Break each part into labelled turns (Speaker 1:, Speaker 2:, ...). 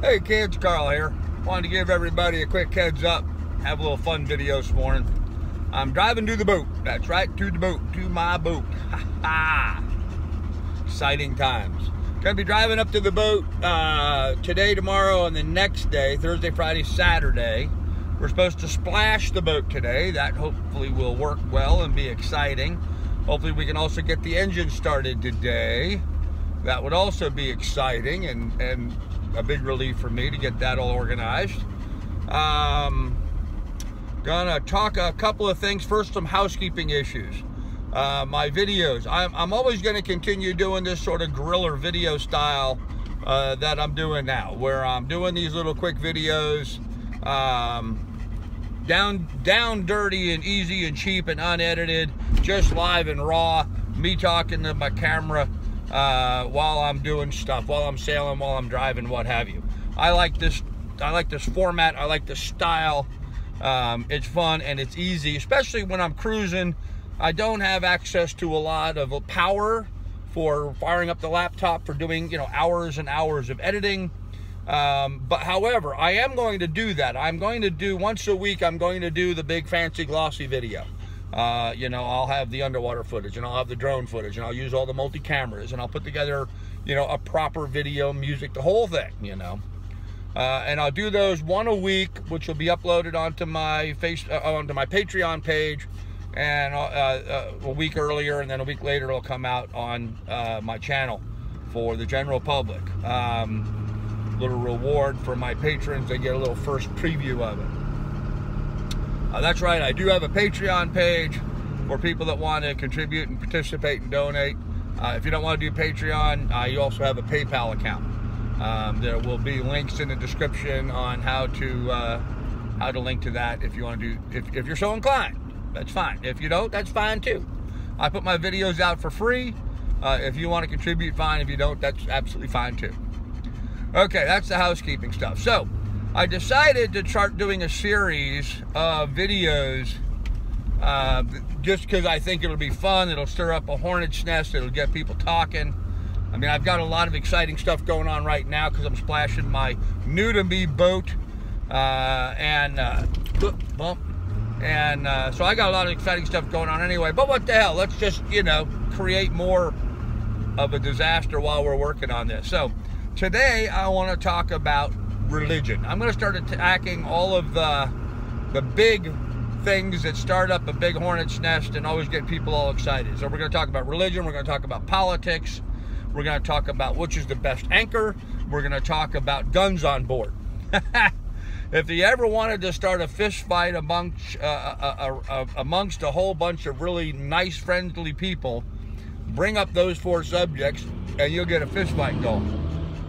Speaker 1: Hey kids, Carl here. Wanted to give everybody a quick heads up. Have a little fun video this morning. I'm driving to the boat. That's right, to the boat, to my boat. Ha ha! Exciting times. Gonna be driving up to the boat today, tomorrow, and the next day, Thursday, Friday, Saturday. We're supposed to splash the boat today. That hopefully will work well and be exciting. Hopefully we can also get the engine started today. That would also be exciting and a big relief for me to get that all organized. Gonna talk a couple of things. First, some housekeeping issues. My videos. I'm always going to continue doing this sort of guerrilla video style that I'm doing now, where I'm doing these little quick videos, down dirty and easy and cheap and unedited, just live and raw, me talking to my camera while I'm doing stuff, while I'm sailing, while I'm driving, what have you. I like this format. I like this style. It's fun and it's easy, especially when I'm cruising. I don't have access to a lot of power for firing up the laptop for doing, hours and hours of editing. But however, I am going to do that. I'm going to do once a week, I'm going to do the big fancy glossy video. I'll have the underwater footage and I'll have the drone footage and I'll use all the multi-cameras and I'll put together, a proper video, music, the whole thing, and I'll do those one a week, which will be uploaded onto my onto my Patreon page, and a week earlier, and then a week later it'll come out on my channel for the general public. Little reward for my patrons. They get a little first preview of it. That's right, I do have a Patreon page for people that want to contribute and participate and donate. If you don't want to do Patreon, you also have a PayPal account. There will be links in the description on how to link to that if you want to do, if you're so inclined. That's fine. If you don't, that's fine too. I put my videos out for free. If you want to contribute, fine. If you don't, that's absolutely fine too. Okay, that's the housekeeping stuff. So I decided to start doing a series of videos just because I think it'll be fun. It'll stir up a hornet's nest. It'll get people talking. I mean, I've got a lot of exciting stuff going on right now because I'm splashing my new-to-me boat. So I got a lot of exciting stuff going on anyway. But what the hell? Let's just, create more of a disaster while we're working on this. So today I want to talk about religion. I'm going to start attacking all of the big things that start up a big hornet's nest and always get people all excited. So we're going to talk about religion. We're going to talk about politics. We're going to talk about which is the best anchor. We're going to talk about guns on board. If you ever wanted to start a fist fight amongst a whole bunch of really nice, friendly people, bring up those four subjects and you'll get a fist fight going.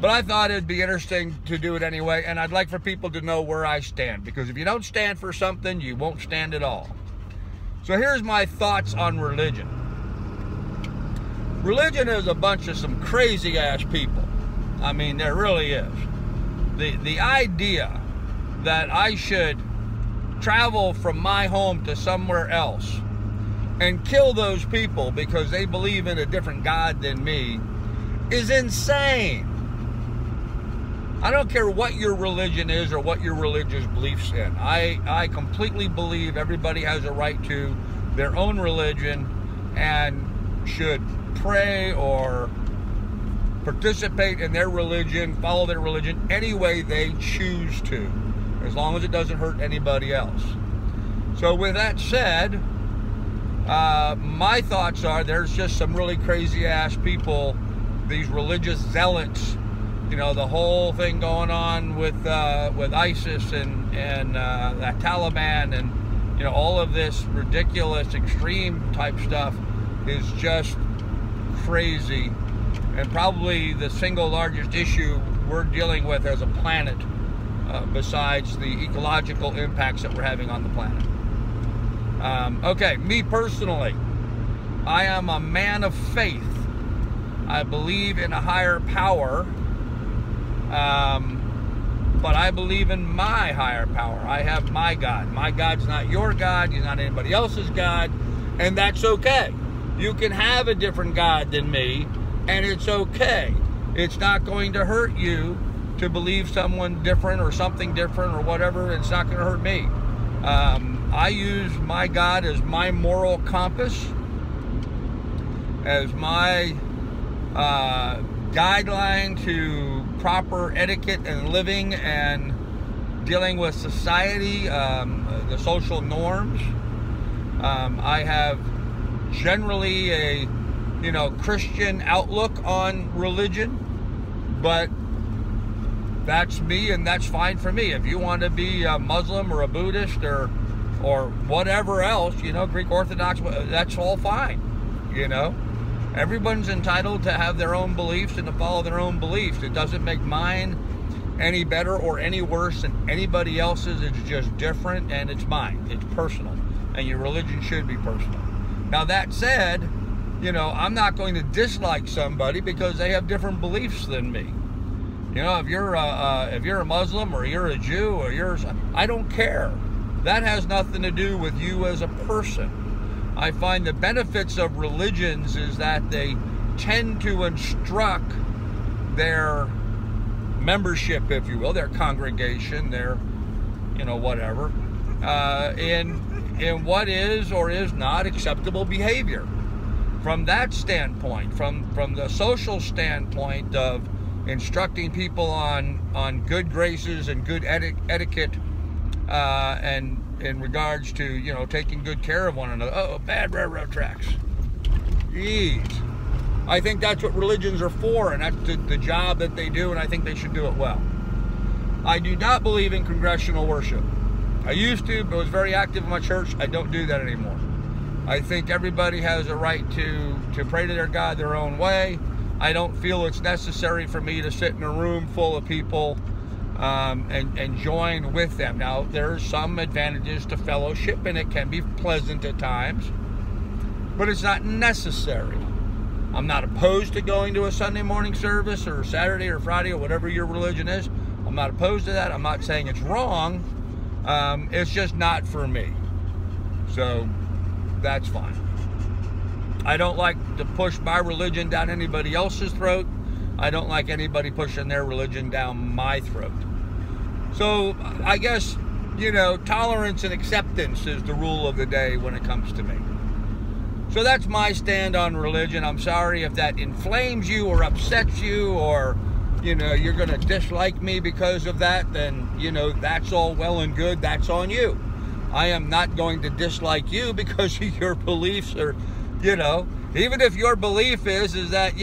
Speaker 1: But I thought it'd be interesting to do it anyway, and I'd like for people to know where I stand, because if you don't stand for something, you won't stand at all. So here's my thoughts on religion. Religion is a bunch of some crazy ass people. I mean, there really is. The idea that I should travel from my home to somewhere else and kill those people because they believe in a different God than me is insane. I don't care what your religion is or what your religious beliefs in. I completely believe everybody has a right to their own religion and should pray or participate in their religion, follow their religion any way they choose to, as long as it doesn't hurt anybody else. So with that said, my thoughts are there's just some really crazy ass people, these religious zealots, the whole thing going on with ISIS and the Taliban and all of this ridiculous extreme type stuff is just crazy, and probably the single largest issue we're dealing with as a planet, besides the ecological impacts that we're having on the planet. Okay, me personally, I am a man of faith. I believe in a higher power, but I believe in my higher power. I have my God. My God's not your God. He's not anybody else's God, and that's okay. You can have a different God than me, and it's okay. It's not going to hurt you to believe someone different or something different or whatever. It's not going to hurt me. I use my God as my moral compass, as my guideline to proper etiquette and living and dealing with society, the social norms. I have generally a, Christian outlook on religion, but that's me, and that's fine for me. If you want to be a Muslim or a Buddhist or whatever else, Greek Orthodox, that's all fine, Everyone's entitled to have their own beliefs and to follow their own beliefs. It doesn't make mine any better or any worse than anybody else's. It's just different, and it's mine. It's personal, and your religion should be personal. Now, that said, I'm not going to dislike somebody because they have different beliefs than me. If you're a Muslim or you're a Jew or I don't care. That has nothing to do with you as a person. I find the benefits of religions is that they tend to instruct their membership, if you will, their congregation, their, whatever, in what is or is not acceptable behavior. From that standpoint, from the social standpoint of instructing people on good graces and good etiquette, and in regards to, taking good care of one another. Oh, bad railroad tracks. Jeez. I think that's what religions are for, and that's the job that they do, and I think they should do it well. I do not believe in congregational worship. I used to, but was very active in my church. I don't do that anymore. I think everybody has a right to pray to their God their own way. I don't feel it's necessary for me to sit in a room full of people and join with them. Now, there's some advantages to fellowship, and it can be pleasant at times, but it's not necessary. I'm not opposed to going to a Sunday morning service or Saturday or Friday or whatever your religion is. I'm not opposed to that. I'm not saying it's wrong. It's just not for me. So that's fine. I don't like to push my religion down anybody else's throat. I don't like anybody pushing their religion down my throat. So I guess, tolerance and acceptance is the rule of the day when it comes to me. So that's my stand on religion. I'm sorry if that inflames you or upsets you, or, you're going to dislike me because of that, then, that's all well and good. That's on you. I am not going to dislike you because of your beliefs, or, even if your belief is that,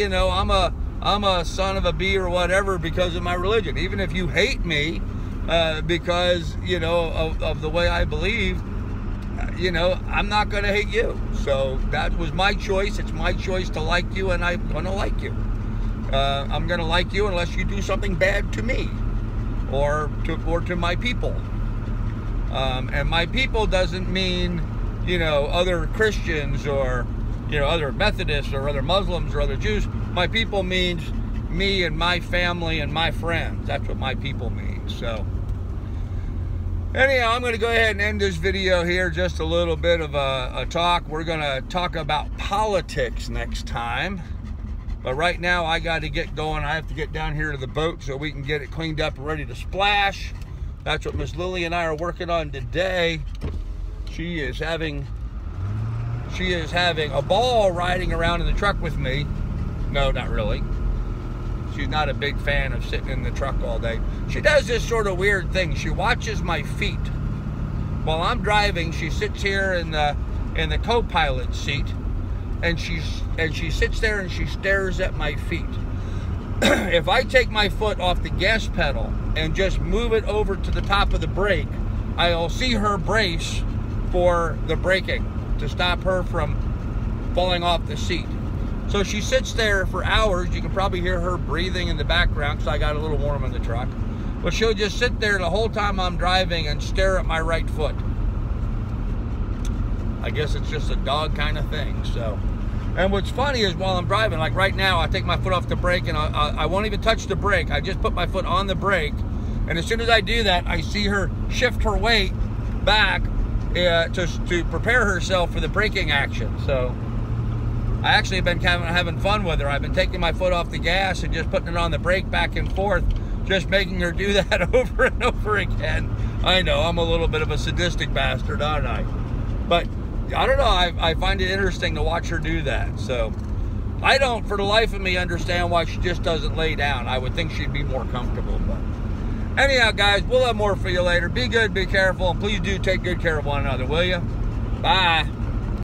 Speaker 1: I'm a son of a bee or whatever because of my religion. Even if you hate me because, of the way I believe, I'm not going to hate you. So that was my choice. It's my choice to like you, and I'm going to like you. I'm going to like you unless you do something bad to me or to my people. And my people doesn't mean, other Christians or, other Methodists or other Muslims or other Jews. My people means me and my family and my friends. That's what my people means. So anyhow, I'm going to go ahead and end this video here. Just a little bit of a talk. We're going to talk about politics next time. But right now, I got to get going. I have to get down here to the boat so we can get it cleaned up and ready to splash. That's what Miss Lily and I are working on today. She is having a ball riding around in the truck with me. No, not really. She's not a big fan of sitting in the truck all day. She does this sort of weird thing. She watches my feet. While I'm driving, she sits here in the co-pilot seat, and she sits there and she stares at my feet. If I take my foot off the gas pedal and just move it over to the top of the brake, I'll see her brace for the braking to stop her from falling off the seat. So she sits there for hours. You can probably hear her breathing in the background because I got a little warm in the truck. But she'll just sit there the whole time I'm driving and stare at my right foot. I guess it's just a dog kind of thing. So, and what's funny is while I'm driving, like right now, I take my foot off the brake and I won't even touch the brake. I just put my foot on the brake. And as soon as I do that, I see her shift her weight back to prepare herself for the braking action. So I actually have been having fun with her. I've been taking my foot off the gas and just putting it on the brake back and forth just making her do that over and over again. I know, I'm a little bit of a sadistic bastard, aren't I? But I don't know, I find it interesting to watch her do that. So I don't, for the life of me, understand why she just doesn't lay down. I would think she'd be more comfortable. But anyhow, guys, we'll have more for you later. Be good, be careful, and please do take good care of one another, will you? Bye.